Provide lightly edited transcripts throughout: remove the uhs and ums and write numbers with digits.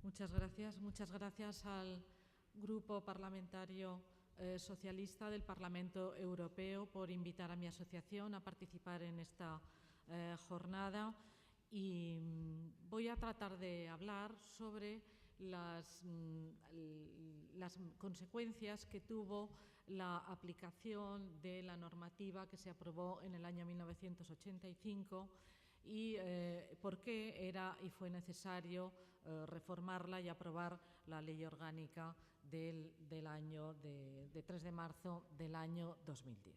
Muchas gracias al Grupo Parlamentario Socialista del Parlamento Europeo por invitar a mi asociación a participar en esta jornada, y voy a tratar de hablar sobre las consecuencias que tuvo la aplicación de la normativa que se aprobó en el año 1985 y por qué era y fue necesario reformarla y aprobar la Ley Orgánica del año de 3 de marzo del año 2010.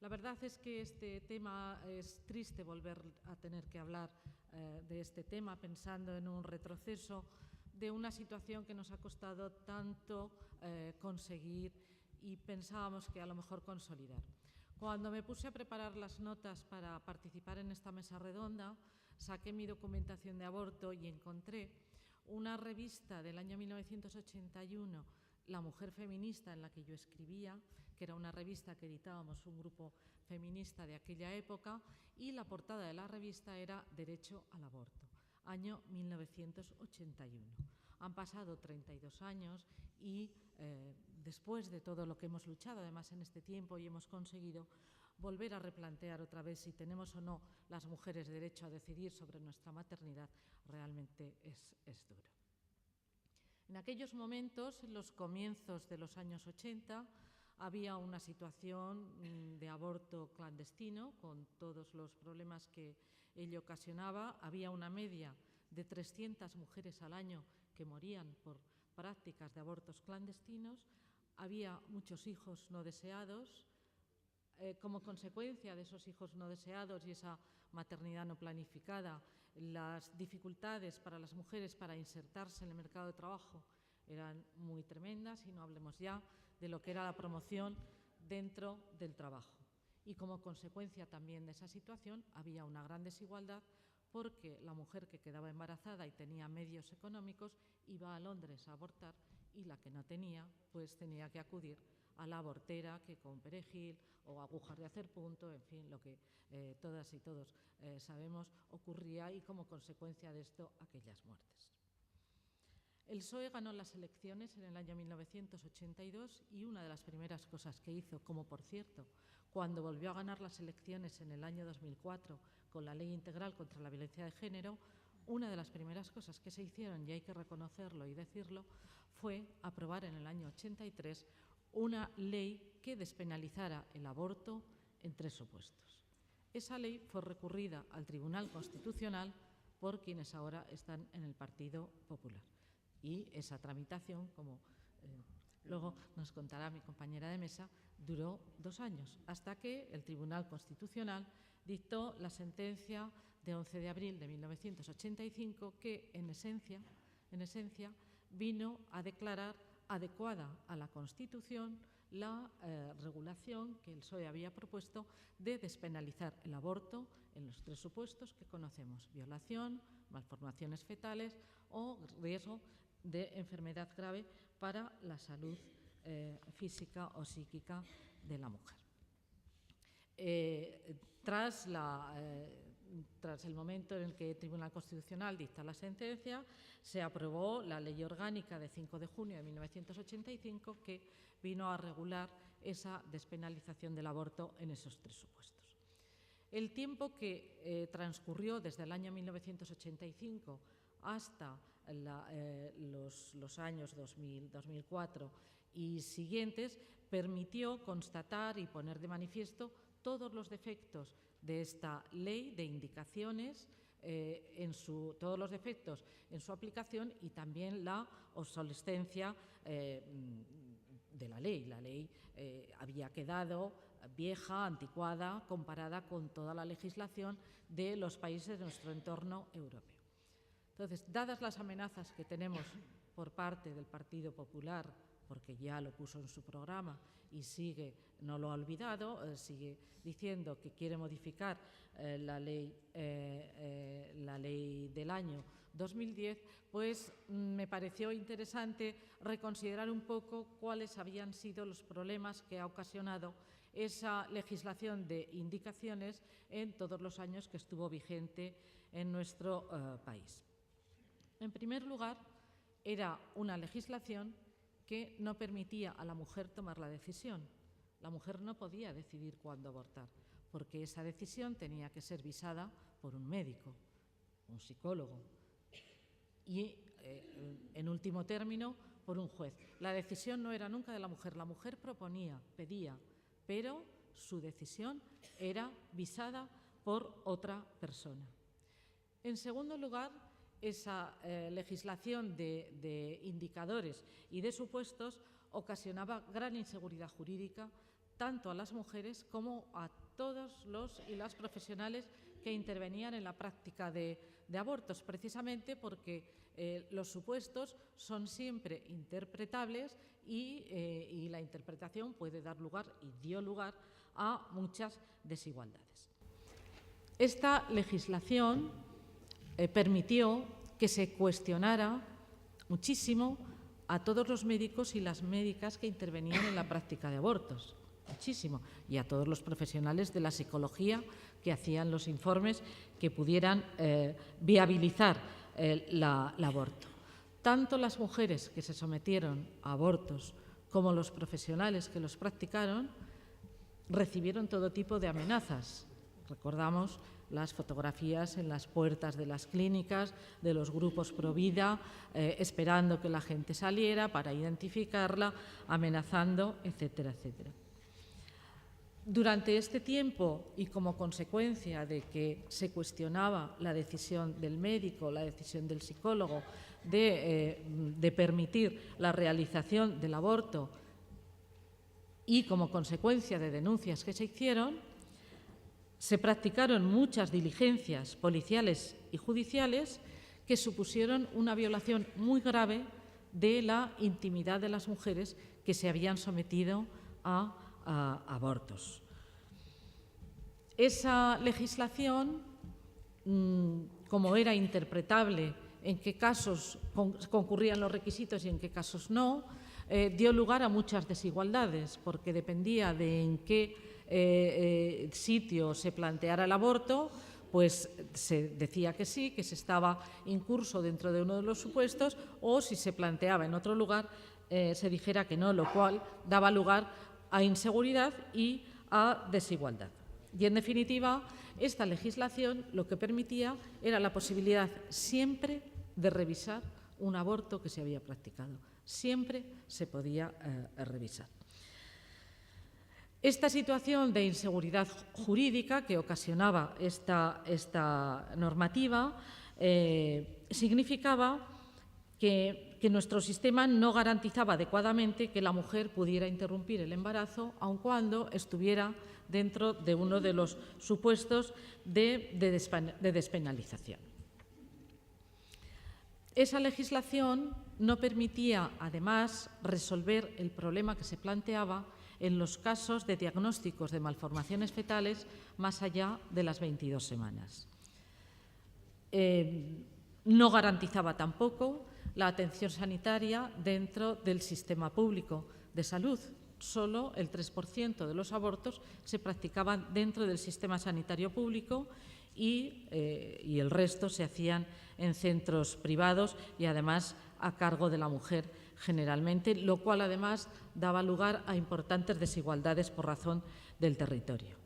La verdad es que este tema, es triste volver a tener que hablar de este tema pensando en un retroceso de una situación que nos ha costado tanto conseguir y pensábamos que a lo mejor consolidar. Cuando me puse a preparar las notas para participar en esta mesa redonda, saqué mi documentación de aborto y encontré una revista del año 1981, La Mujer Feminista, en la que yo escribía, que era una revista que editábamos un grupo feminista de aquella época, y la portada de la revista era Derecho al aborto, año 1981. Han pasado 32 años y después de todo lo que hemos luchado, además en este tiempo, y hemos conseguido volver a replantear otra vez si tenemos o no las mujeres derecho a decidir sobre nuestra maternidad, realmente es duro. En aquellos momentos, en los comienzos de los años 80, había una situación de aborto clandestino, con todos los problemas que ello ocasionaba. Había una media de 300 mujeres al año que morían por prácticas de abortos clandestinos. Había muchos hijos no deseados. Como consecuencia de esos hijos no deseados y esa maternidad no planificada, las dificultades para las mujeres para insertarse en el mercado de trabajo eran muy tremendas, y no hablemos ya de lo que era la promoción dentro del trabajo. Y como consecuencia también de esa situación había una gran desigualdad, porque la mujer que quedaba embarazada y tenía medios económicos iba a Londres a abortar, y la que no tenía, pues tenía que acudir a la abortera, que con perejil o agujas de hacer punto, en fin, lo que todas y todos sabemos ocurría, y como consecuencia de esto aquellas muertes. El PSOE ganó las elecciones en el año 1982 y una de las primeras cosas que hizo, como por cierto, cuando volvió a ganar las elecciones en el año 2004 con la Ley Integral contra la Violencia de Género, una de las primeras cosas que se hicieron, y hay que reconocerlo y decirlo, fue aprobar en el año 83 una ley que despenalizara el aborto en 3 supuestos. Esa ley fue recurrida al Tribunal Constitucional por quienes ahora están en el Partido Popular. Y esa tramitación, como luego nos contará mi compañera de mesa, duró 2 años, hasta que el Tribunal Constitucional dictó la sentencia de 11 de abril de 1985, que en esencia vino a declarar adecuada a la Constitución la regulación que el PSOE había propuesto de despenalizar el aborto en los 3 supuestos que conocemos: violación, malformaciones fetales o riesgo de enfermedad grave para la salud física o psíquica de la mujer. Tras el momento en el que el Tribunal Constitucional dicta la sentencia, se aprobó la Ley Orgánica de 5 de junio de 1985, que vino a regular esa despenalización del aborto en esos 3 supuestos. El tiempo que transcurrió desde el año 1985 hasta los años 2000, 2004 y siguientes permitió constatar y poner de manifiesto todos los defectos de esta ley, de indicaciones, todos los defectos en su aplicación, y también la obsolescencia de la ley. La ley había quedado vieja, anticuada, comparada con toda la legislación de los países de nuestro entorno europeo. Entonces, dadas las amenazas que tenemos por parte del Partido Popular, porque ya lo puso en su programa y no lo ha olvidado, sigue diciendo que quiere modificar la ley del año 2010, pues me pareció interesante reconsiderar un poco cuáles habían sido los problemas que ha ocasionado esa legislación de indicaciones en todos los años que estuvo vigente en nuestro país. En primer lugar, era una legislación que no permitía a la mujer tomar la decisión. La mujer no podía decidir cuándo abortar, porque esa decisión tenía que ser visada por un médico, un psicólogo y, en último término, por un juez. La decisión no era nunca de la mujer proponía, pedía, pero su decisión era visada por otra persona. En segundo lugar, esa legislación de indicadores y de supuestos ocasionaba gran inseguridad jurídica tanto a las mujeres como a todos los y las profesionales que intervenían en la práctica de abortos, precisamente porque los supuestos son siempre interpretables y la interpretación puede dar lugar y dio lugar a muchas desigualdades. Esta legislación permitió que se cuestionara muchísimo a todos los médicos y las médicas que intervenían en la práctica de abortos, muchísimo, y a todos los profesionales de la psicología que hacían los informes que pudieran viabilizar el aborto. Tanto las mujeres que se sometieron a abortos como los profesionales que los practicaron recibieron todo tipo de amenazas. Recordamos las fotografías en las puertas de las clínicas, de los grupos pro vida, esperando que la gente saliera para identificarla, amenazando, etcétera, etcétera. Durante este tiempo y como consecuencia de que se cuestionaba la decisión del médico, la decisión del psicólogo de permitir la realización del aborto y como consecuencia de denuncias que se hicieron, se practicaron muchas diligencias policiales y judiciales que supusieron una violación muy grave de la intimidad de las mujeres que se habían sometido a abortos. Esa legislación, como era interpretable en qué casos concurrían los requisitos y en qué casos no, dio lugar a muchas desigualdades, porque dependía de en qué sitio se planteara el aborto, pues se decía que sí, que se estaba incurso dentro de uno de los supuestos, o si se planteaba en otro lugar, se dijera que no, lo cual daba lugar a inseguridad y a desigualdad. Y, en definitiva, esta legislación lo que permitía era la posibilidad siempre de revisar un aborto que se había practicado. Siempre se podía revisar. Esta situación de inseguridad jurídica que ocasionaba esta normativa significaba que nuestro sistema no garantizaba adecuadamente que la mujer pudiera interrumpir el embarazo, aun cuando estuviera dentro de uno de los supuestos de despenalización. Esa legislación no permitía, además, resolver el problema que se planteaba en los casos de diagnósticos de malformaciones fetales más allá de las 22 semanas. No garantizaba tampoco la atención sanitaria dentro del sistema público de salud. Solo el 3% de los abortos se practicaban dentro del sistema sanitario público y el resto se hacían en centros privados y, además, a cargo de la mujer generalmente, lo cual además daba lugar a importantes desigualdades por razón del territorio.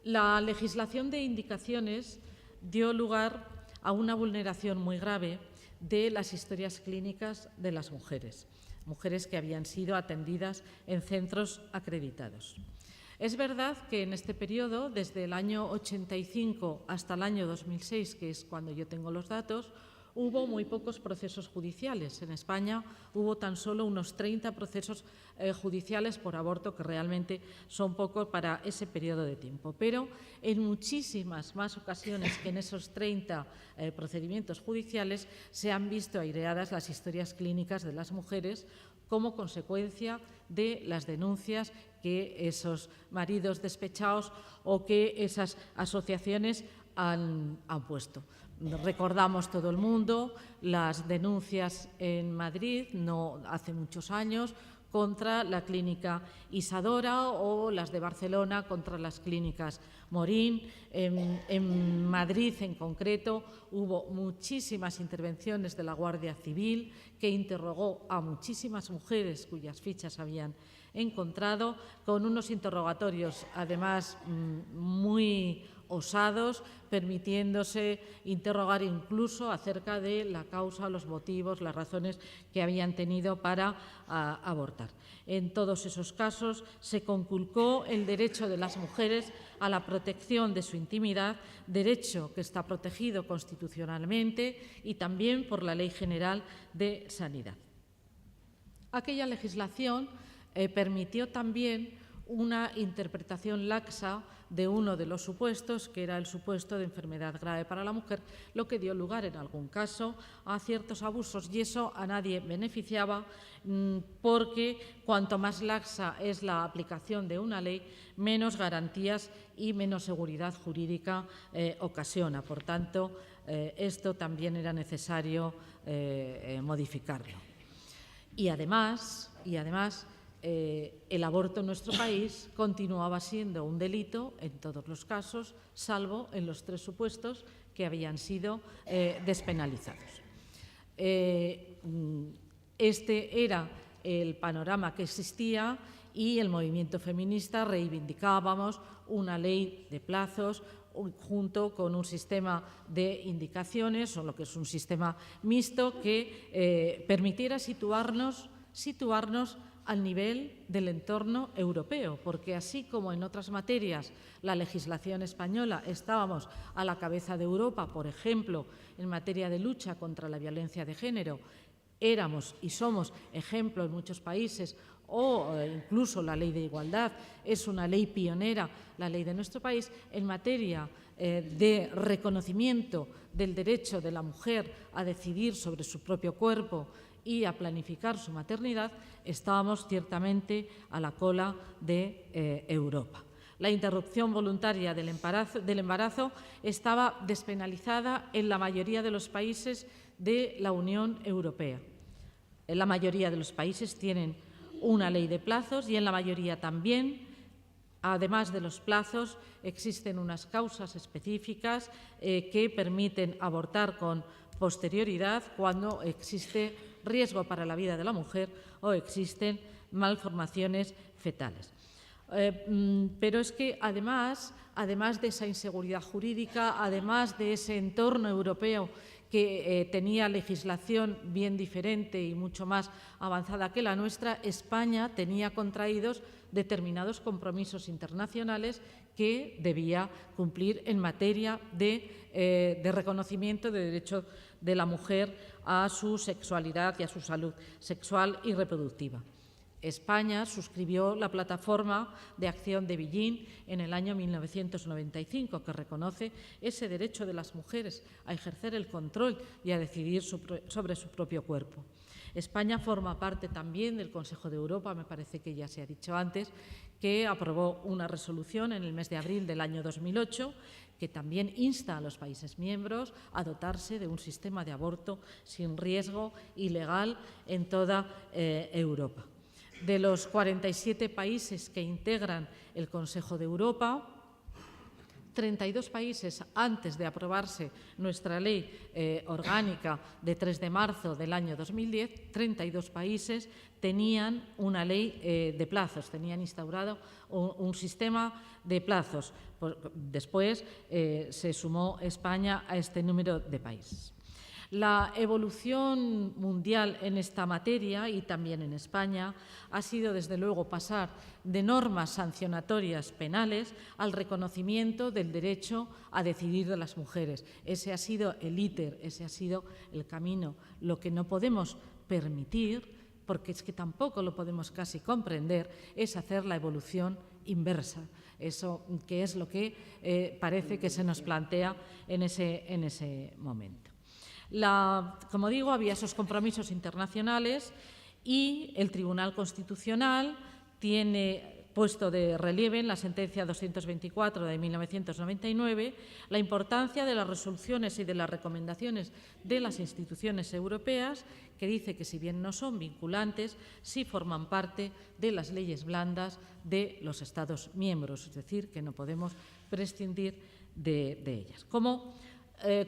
La legislación de indicaciones dio lugar a una vulneración muy grave de las historias clínicas de las mujeres que habían sido atendidas en centros acreditados. Es verdad que en este periodo, desde el año 85 hasta el año 2006, que es cuando yo tengo los datos, hubo muy pocos procesos judiciales. En España hubo tan solo unos 30 procesos judiciales por aborto, que realmente son pocos para ese periodo de tiempo. Pero en muchísimas más ocasiones que en esos 30 procedimientos judiciales se han visto aireadas las historias clínicas de las mujeres como consecuencia de las denuncias que esos maridos despechados o que esas asociaciones han puesto. Recordamos todo el mundo las denuncias en Madrid, no hace muchos años, contra la clínica Isadora o las de Barcelona contra las clínicas Morín. En Madrid, en concreto, hubo muchísimas intervenciones de la Guardia Civil que interrogó a muchísimas mujeres cuyas fichas habían encontrado, con unos interrogatorios, además, muy osados, permitiéndose interrogar incluso acerca de la causa, los motivos, las razones que habían tenido para abortar. En todos esos casos se conculcó el derecho de las mujeres a la protección de su intimidad, derecho que está protegido constitucionalmente y también por la Ley General de Sanidad. Aquella legislación permitió también una interpretación laxa de uno de los supuestos, que era el supuesto de enfermedad grave para la mujer, lo que dio lugar en algún caso a ciertos abusos, y eso a nadie beneficiaba, porque cuanto más laxa es la aplicación de una ley, menos garantías y menos seguridad jurídica ocasiona. Por tanto, esto también era necesario modificarlo. Y además, el aborto en nuestro país continuaba siendo un delito en todos los casos, salvo en los 3 supuestos que habían sido despenalizados. Este era el panorama que existía y el movimiento feminista reivindicábamos una ley de plazos junto con un sistema de indicaciones, o lo que es un sistema mixto, que permitiera situarnos al nivel del entorno europeo, porque así como en otras materias la legislación española estábamos a la cabeza de Europa, por ejemplo, en materia de lucha contra la violencia de género, éramos y somos ejemplo en muchos países, o incluso la ley de igualdad es una ley pionera, la ley de nuestro país, en materia de reconocimiento del derecho de la mujer a decidir sobre su propio cuerpo y a planificar su maternidad, estábamos ciertamente a la cola de Europa. La interrupción voluntaria del embarazo estaba despenalizada en la mayoría de los países de la Unión Europea. En la mayoría de los países tienen una ley de plazos y en la mayoría también, además de los plazos, existen unas causas específicas que permiten abortar con posterioridad cuando existe riesgo para la vida de la mujer o existen malformaciones fetales. Pero es que además de esa inseguridad jurídica, además de ese entorno europeo que tenía legislación bien diferente y mucho más avanzada que la nuestra, España tenía contraídos determinados compromisos internacionales que debía cumplir en materia de reconocimiento de derecho de la mujer a su sexualidad y a su salud sexual y reproductiva. España suscribió la Plataforma de Acción de Beijing en el año 1995, que reconoce ese derecho de las mujeres a ejercer el control y a decidir sobre su propio cuerpo. España forma parte también del Consejo de Europa, me parece que ya se ha dicho antes, que aprobó una resolución en el mes de abril del año 2008 que también insta a los países miembros a dotarse de un sistema de aborto sin riesgo y legal en toda Europa. De los 47 países que integran el Consejo de Europa, 32 países, antes de aprobarse nuestra ley orgánica de 3 de marzo del año 2010, 32 países tenían una ley de plazos, tenían instaurado un sistema de plazos. Después se sumó España a este número de países. La evolución mundial en esta materia y también en España ha sido, desde luego, pasar de normas sancionatorias penales al reconocimiento del derecho a decidir de las mujeres. Ese ha sido el íter, ese ha sido el camino. Lo que no podemos permitir, porque es que tampoco lo podemos casi comprender, es hacer la evolución inversa. Eso que es lo que parece que se nos plantea en ese momento. Como digo, había esos compromisos internacionales y el Tribunal Constitucional tiene puesto de relieve en la sentencia 224 de 1999 la importancia de las resoluciones y de las recomendaciones de las instituciones europeas, que dice que si bien no son vinculantes, sí forman parte de las leyes blandas de los Estados miembros, es decir, que no podemos prescindir de ellas. Como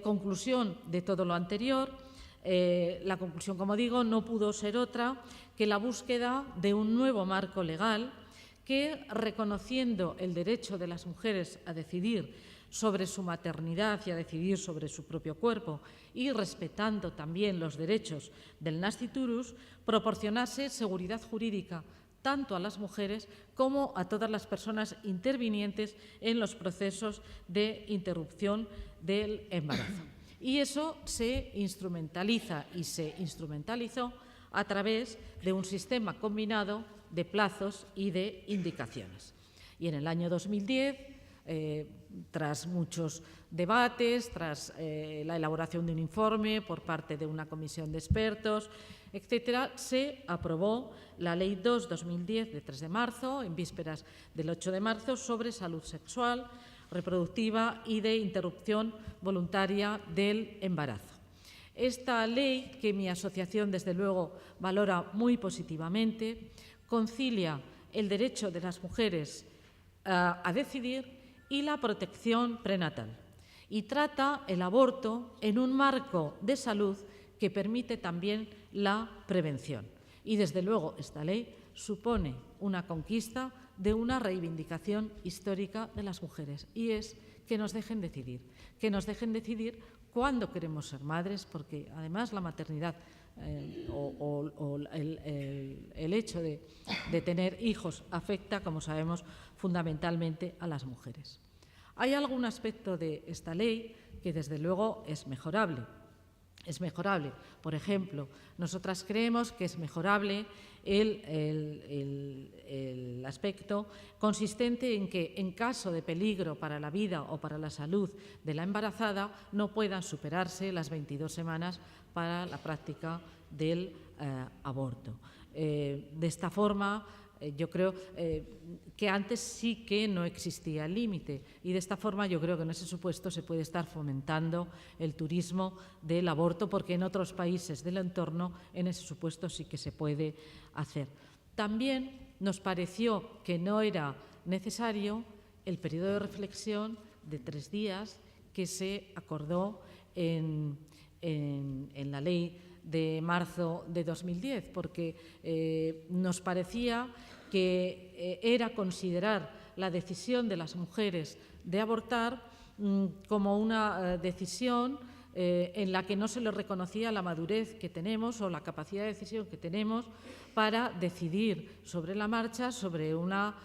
conclusión de todo lo anterior, la conclusión, como digo, no pudo ser otra que la búsqueda de un nuevo marco legal que, reconociendo el derecho de las mujeres a decidir sobre su maternidad y a decidir sobre su propio cuerpo y respetando también los derechos del nasciturus, proporcionase seguridad jurídica tanto a las mujeres como a todas las personas intervinientes en los procesos de interrupción del embarazo. Y eso se instrumentaliza y se instrumentalizó a través de un sistema combinado de plazos y de indicaciones. Y en el año 2010, tras muchos debates, tras la elaboración de un informe por parte de una comisión de expertos, etcétera, se aprobó la Ley 2/2010 de 3 de marzo, en vísperas del 8 de marzo, sobre salud sexual, reproductiva y de interrupción voluntaria del embarazo. Esta ley, que mi asociación desde luego valora muy positivamente, concilia el derecho de las mujeres a decidir y la protección prenatal y trata el aborto en un marco de salud que permite también la prevención. Y desde luego esta ley supone una conquista de una reivindicación histórica de las mujeres, y es que nos dejen decidir cuándo queremos ser madres, porque además la maternidad o el hecho de tener hijos afecta, como sabemos, fundamentalmente a las mujeres. Hay algún aspecto de esta ley que desde luego es mejorable. Por ejemplo, nosotras creemos que es mejorable el aspecto consistente en que, en caso de peligro para la vida o para la salud de la embarazada, no puedan superarse las 22 semanas para la práctica del aborto. De esta forma, yo creo que antes sí que no existía el límite, y de esta forma yo creo que en ese supuesto se puede estar fomentando el turismo del aborto, porque en otros países del entorno en ese supuesto sí que se puede hacer. También nos pareció que no era necesario el periodo de reflexión de 3 días que se acordó en la ley de marzo de 2010, porque nos parecía que era considerar la decisión de las mujeres de abortar como una decisión en la que no se les reconocía la madurez que tenemos o la capacidad de decisión que tenemos para decidir sobre la marcha sobre una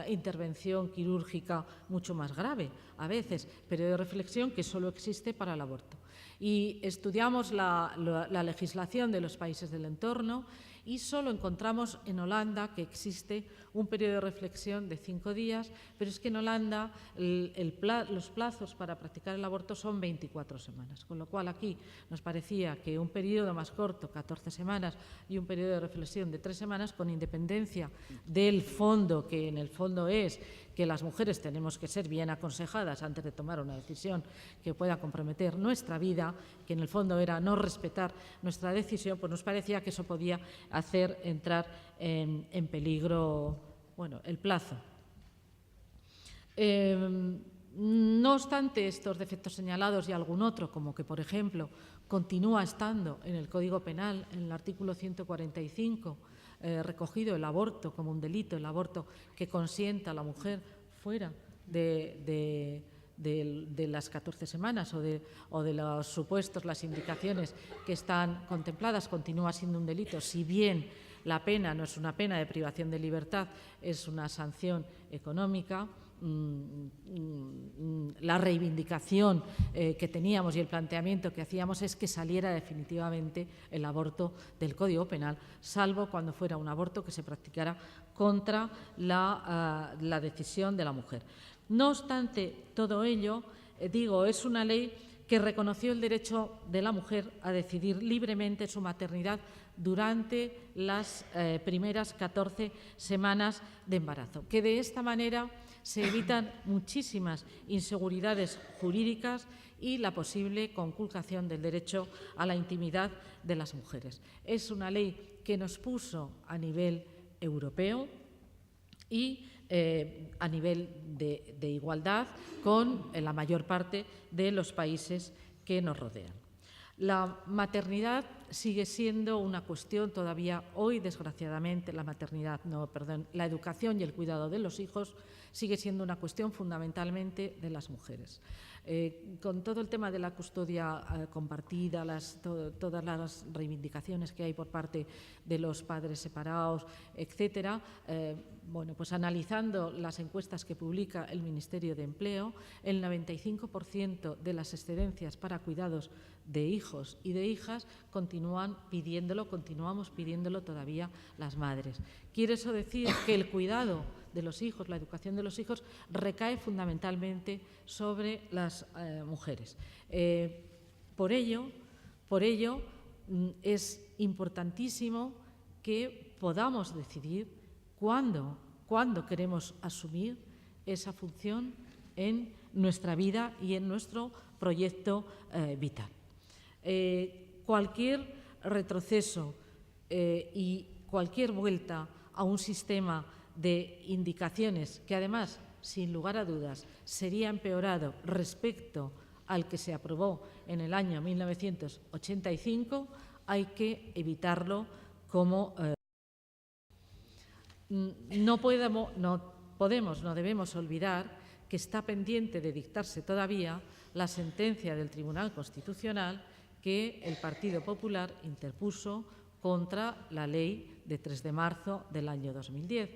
intervención quirúrgica mucho más grave, a veces, periodo de reflexión que solo existe para el aborto. Y estudiamos la legislación de los países del entorno y solo encontramos en Holanda que existe un periodo de reflexión de 5 días, pero es que en Holanda los plazos para practicar el aborto son 24 semanas, con lo cual aquí nos parecía que un periodo más corto, 14 semanas, y un periodo de reflexión de 3 semanas, con independencia del fondo, que en el fondo es que las mujeres tenemos que ser bien aconsejadas antes de tomar una decisión que pueda comprometer nuestra vida, que en el fondo era no respetar nuestra decisión, pues nos parecía que eso podía hacer entrar en peligro, bueno, el plazo. No obstante estos defectos señalados y algún otro, como que, por ejemplo, continúa estando en el Código Penal, en el artículo 145, recogido el aborto como un delito, el aborto que consienta a la mujer fuera de las 14 semanas o de los supuestos, las indicaciones que están contempladas, continúa siendo un delito, si bien la pena no es una pena de privación de libertad, es una sanción económica. La reivindicación que teníamos y el planteamiento que hacíamos es que saliera definitivamente el aborto del Código Penal, salvo cuando fuera un aborto que se practicara contra la decisión de la mujer. No obstante todo ello, digo, es una ley que reconoció el derecho de la mujer a decidir libremente su maternidad durante las primeras 14 semanas de embarazo, que de esta manera se evitan muchísimas inseguridades jurídicas y la posible conculcación del derecho a la intimidad de las mujeres. Es una ley que nos puso a nivel europeo y a nivel de igualdad con la mayor parte de los países que nos rodean. La maternidad sigue siendo una cuestión todavía hoy, desgraciadamente, la educación y el cuidado de los hijos sigue siendo una cuestión fundamentalmente de las mujeres. Con todo el tema de la custodia compartida, todas las reivindicaciones que hay por parte de los padres separados, etcétera, bueno, pues analizando las encuestas que publica el Ministerio de Empleo, el 95% de las excedencias para cuidados de hijos y de hijas continuamos pidiéndolo todavía las madres. ¿Quiere eso decir que el cuidado de los hijos, la educación de los hijos, recae fundamentalmente sobre las mujeres? Por ello, es importantísimo que podamos decidir cuándo queremos asumir esa función en nuestra vida y en nuestro proyecto vital. Cualquier retroceso y cualquier vuelta a un sistema de indicaciones que, además, sin lugar a dudas, sería empeorado respecto al que se aprobó en el año 1985, hay que evitarlo como no debemos olvidar que está pendiente de dictarse todavía la sentencia del Tribunal Constitucional que el Partido Popular interpuso contra la ley de 3 de marzo del año 2010.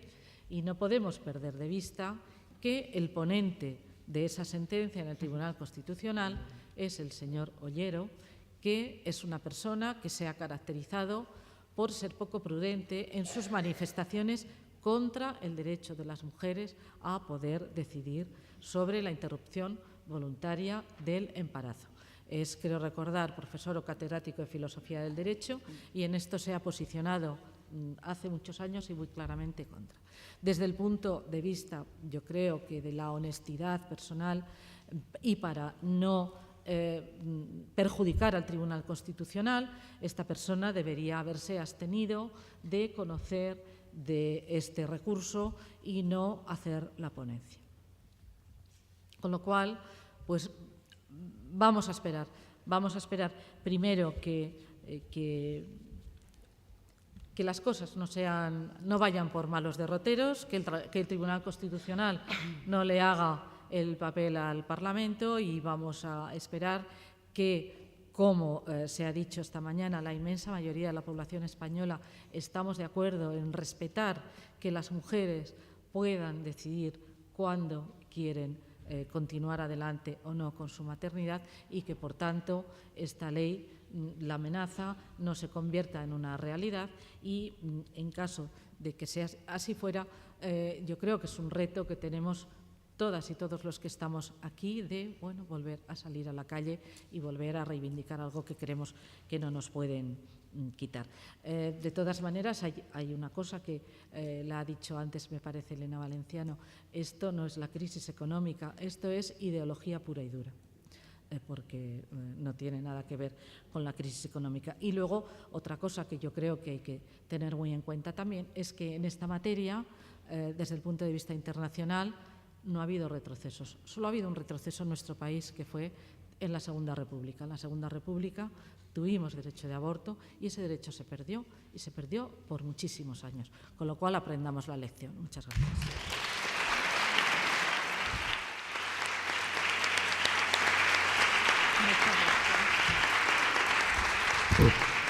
Y no podemos perder de vista que el ponente de esa sentencia en el Tribunal Constitucional es el señor Ollero, que es una persona que se ha caracterizado por ser poco prudente en sus manifestaciones contra el derecho de las mujeres a poder decidir sobre la interrupción voluntaria del embarazo. Es, creo recordar, profesor o catedrático de Filosofía del Derecho y en esto se ha posicionado hace muchos años y muy claramente contra. Desde el punto de vista, yo creo que de la honestidad personal y para no perjudicar al Tribunal Constitucional, esta persona debería haberse abstenido de conocer de este recurso y no hacer la ponencia. Con lo cual, pues vamos a esperar primero que las cosas no vayan por malos derroteros, que el Tribunal Constitucional no le haga el papel al Parlamento y vamos a esperar que, como se ha dicho esta mañana, la inmensa mayoría de la población española estamos de acuerdo en respetar que las mujeres puedan decidir cuándo quieren continuar adelante o no con su maternidad y que, por tanto, esta ley, la amenaza, no se convierta en una realidad y, en caso de que sea así fuera, yo creo que es un reto que tenemos todas y todos los que estamos aquí de volver a salir a la calle y volver a reivindicar algo que creemos que no nos pueden quitar. De todas maneras, hay una cosa que la ha dicho antes, me parece, Elena Valenciano. Esto no es la crisis económica, esto es ideología pura y dura, porque no tiene nada que ver con la crisis económica. Y luego, otra cosa que yo creo que hay que tener muy en cuenta también es que en esta materia, desde el punto de vista internacional, no ha habido retrocesos. Solo ha habido un retroceso en nuestro país, que fue en la Segunda República. En la Segunda República tuvimos derecho de aborto y ese derecho se perdió, y se perdió por muchísimos años. Con lo cual, aprendamos la lección. Muchas gracias. Muchas gracias.